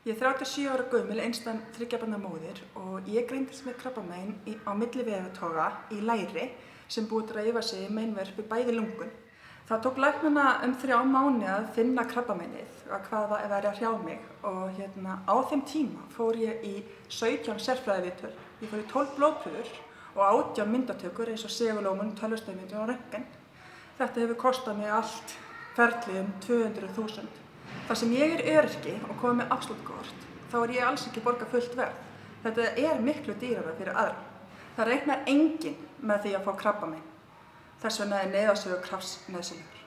Ég er 37 ára gömul, einstæð 3 barna móðir og ég greindist með krabbamein á millivegartoga í læri sem búið að dreifa sig í meinvörp í bæði lungun. Það tók læknana 3 mánuði að finna krabbameinið, hvað það væri að hrjá mig og á þeim tíma fór ég í 17 sérfræðiviðtöl. Ég fór í 12 blóðprufur og 18 myndatökur eins og segulómun, tölvustöðmyndun og röntgen. Þetta hefur kostað mig allt ferlið 200.000. Þar sem ég er öryrki og komið með afsláttarkort, þá er ég alls ekki borga fullt verð. Þetta er miklu dýrara fyrir aðra. Það reiknar enginn með því að fá krabbamein. Þess vegna er neyðarsögur krafts nauðsynlegur.